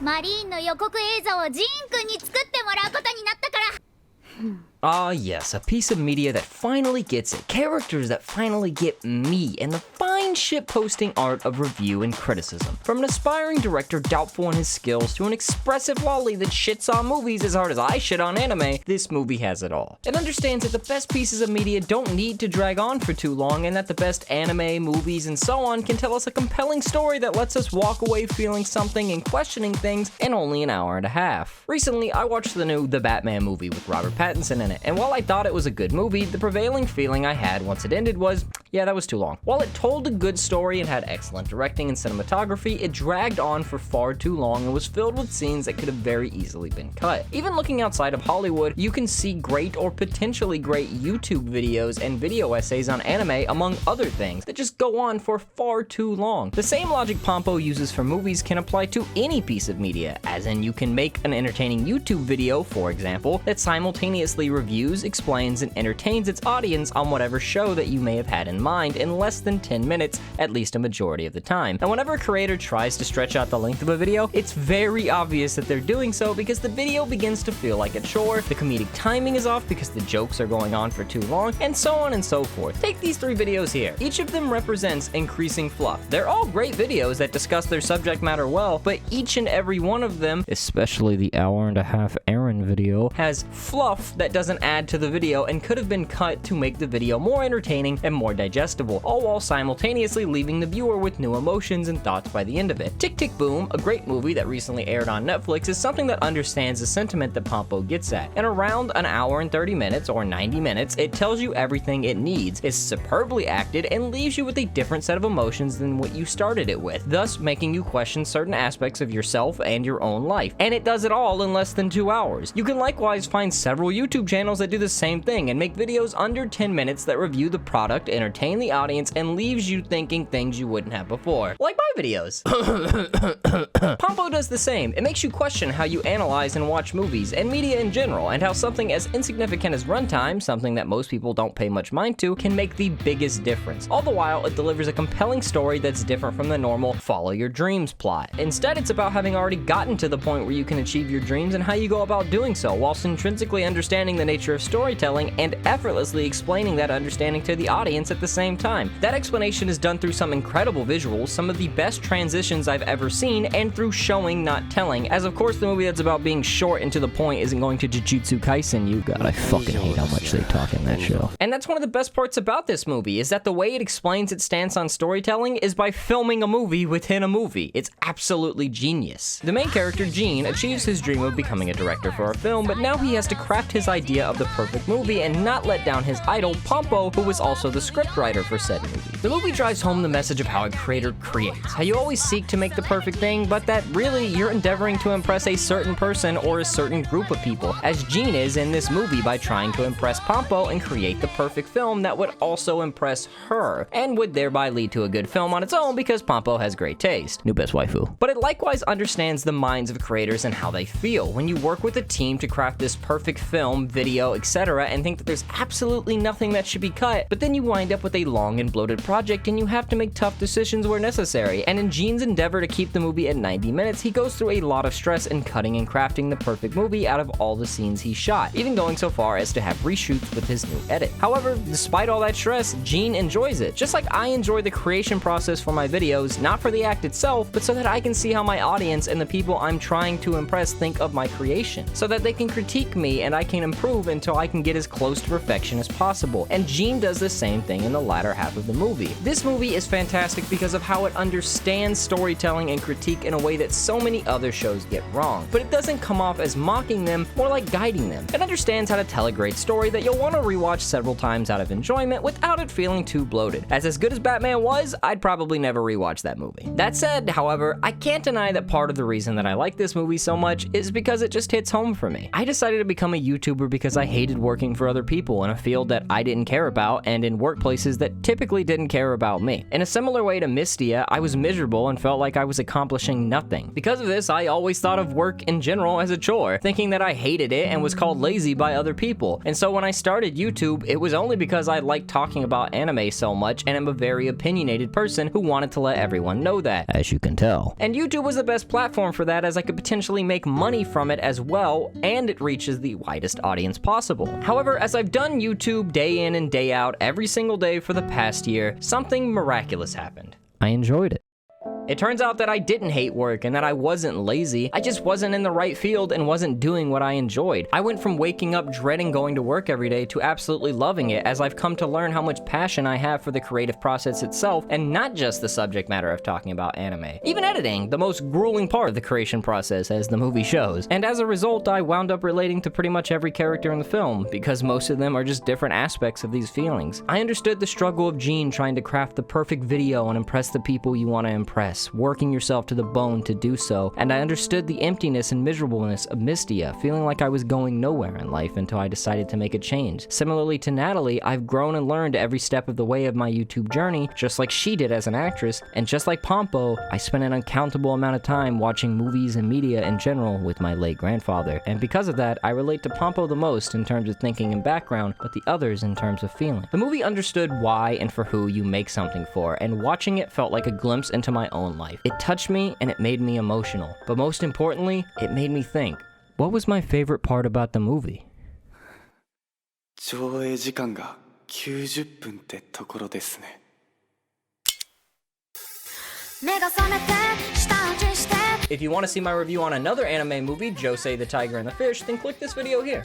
マリーンの予告映像をジーン君に作ってもらうことになったから。Ah, yes, a piece of media that finally gets it, characters that finally get me, and the fine shitposting art of review and criticism. From an aspiring director doubtful in his skills to an expressive lolly that shits on movies as hard as I shit on anime, this movie has it all. It understands that the best pieces of media don't need to drag on for too long, and that the best anime, movies, and so on can tell us a compelling story that lets us walk away feeling something and questioning things in only an hour and a half. Recently, I watched the new The Batman movie with Robert Pattinson in it, and while I thought it was a good movie, the prevailing feeling I had once it ended was, yeah, that was too long. While it told a good story and had excellent directing and cinematography, it dragged on for far too long and was filled with scenes that could have very easily been cut. Even looking outside of Hollywood, you can see great or potentially great YouTube videos and video essays on anime, among other things, that just go on for far too long. The same logic Pompo uses for movies can apply to any piece of media, as in you can make an entertaining YouTube video, for example, that simultaneously reviews, explains, and entertains its audience on whatever show that you may have had in mind in less than 10 minutes, at least a majority of the time. And whenever a creator tries to stretch out the length of a video, it's very obvious that they're doing so because the video begins to feel like a chore, the comedic timing is off because the jokes are going on for too long, and so on and so forth. Take these 3 videos here. Each of them represents increasing fluff. They're all great videos that discuss their subject matter well, but each and every one of them, especially the hour-and-a-half Aaron video, has fluff that doesn't add to the video and could have been cut to make the video more entertaining and more digestible, all while simultaneously leaving the viewer with new emotions and thoughts by the end of it. Tick Tick Boom, a great movie that recently aired on Netflix, is something that understands the sentiment that Pompo gets at. In around an hour and 30 minutes or 90 minutes, it tells you everything it needs, is superbly acted, and leaves you with a different set of emotions than what you started it with, thus making you question certain aspects of yourself and your own life. And it does it all in less than 2 hours. You can likewise find several YouTube channels that do the same thing and make videos under 10 minutes that review the product, entertain the audience, and leaves you thinking things you wouldn't have before. Like my videos. Pompo does the same. It makes you question how you analyze and watch movies and media in general, and how something as insignificant as runtime, something that most people don't pay much mind to, can make the biggest difference. All the while, it delivers a compelling story that's different from the normal follow your dreams plot. Instead, it's about having already gotten to the point where you can achieve your dreams and how you go about doing so, whilst intrinsically understanding the nature of storytelling and effortlessly explaining that understanding to the audience at the same time. That explanation is done through some incredible visuals, some of the best transitions I've ever seen, and through showing, not telling, as of course the movie that's about being short and to the point isn't going to Jujutsu Kaisen you. God, I fucking hate how much they talk in that show. And that's one of the best parts about this movie, is that the way it explains its stance on storytelling is by filming a movie within a movie. It's absolutely genius. The main character, Gene, achieves his dream of becoming a director for a film, but now he has to craft his idea of the perfect movie and not let down his idol, Pompo, who was also the scriptwriter for said movie. The movie drives home the message of how a creator creates, how you always seek to make the perfect thing, but that really you're endeavoring to impress a certain person or a certain group of people, as Gene is in this movie by trying to impress Pompo and create the perfect film that would also impress her, and would thereby lead to a good film on its own because Pompo has great taste. New best waifu. But it likewise understands the minds of creators and how they feel. When you work with a team to craft this perfect film, video, etc., and think that there's absolutely nothing that should be cut, but then you wind up with a long and bloated project and you have to make tough decisions where necessary. And in Gene's endeavor to keep the movie at 90 minutes, he goes through a lot of stress in cutting and crafting the perfect movie out of all the scenes he shot, even going so far as to have reshoots with his new edit. However, despite all that stress, Gene enjoys it, just like I enjoy the creation process for my videos, not for the act itself, but so that I can see how my audience and the people I'm trying to impress think of my creation, so that they can critique me and I can improve until I can get as close to perfection as possible. And Gene does the same thing in the latter half of the movie. This movie is fantastic because of how it understands storytelling and critique in a way that so many other shows get wrong, but it doesn't come off as mocking them, more like guiding them. It understands how to tell a great story that you'll want to rewatch several times out of enjoyment without it feeling too bloated. As good as Batman was, I'd probably never rewatch that movie. That said, however, I can't deny that part of the reason that I like this movie so much is because it just hits home for me. I decided to become a YouTuber because I hated working for other people in a field that I didn't care about and in workplaces that typically didn't care about about me. In a similar way to Mystia, I was miserable and felt like I was accomplishing nothing. Because of this, I always thought of work in general as a chore, thinking that I hated it and was called lazy by other people. And so when I started YouTube, it was only because I liked talking about anime so much and am a very opinionated person who wanted to let everyone know that, as you can tell. And YouTube was the best platform for that, as I could potentially make money from it as well, and it reaches the widest audience possible. However, as I've done YouTube day in and day out every single day for the past year, something miraculous happened. I enjoyed it. It turns out that I didn't hate work and that I wasn't lazy. I just wasn't in the right field and wasn't doing what I enjoyed. I went from waking up dreading going to work every day to absolutely loving it, as I've come to learn how much passion I have for the creative process itself and not just the subject matter of talking about anime. Even editing, the most grueling part of the creation process, as the movie shows. And as a result, I wound up relating to pretty much every character in the film, because most of them are just different aspects of these feelings. I understood the struggle of Gene trying to craft the perfect video and impress the people you want to impress, working yourself to the bone to do so, and I understood the emptiness and miserableness of Mystia, feeling like I was going nowhere in life until I decided to make a change. Similarly to Natalie, I've grown and learned every step of the way of my YouTube journey, just like she did as an actress, and just like Pompo, I spent an uncountable amount of time watching movies and media in general with my late grandfather, and because of that, I relate to Pompo the most in terms of thinking and background, but the others in terms of feeling. The movie understood why and for who you make something for, and watching it felt like a glimpse into my own life. It touched me and it made me emotional, but most importantly, it made me think. What was my favorite part about the movie? 上映時間が90分ってところですね。If you want to see my review on another anime movie, Josei the Tiger and the Fish, then click this video here.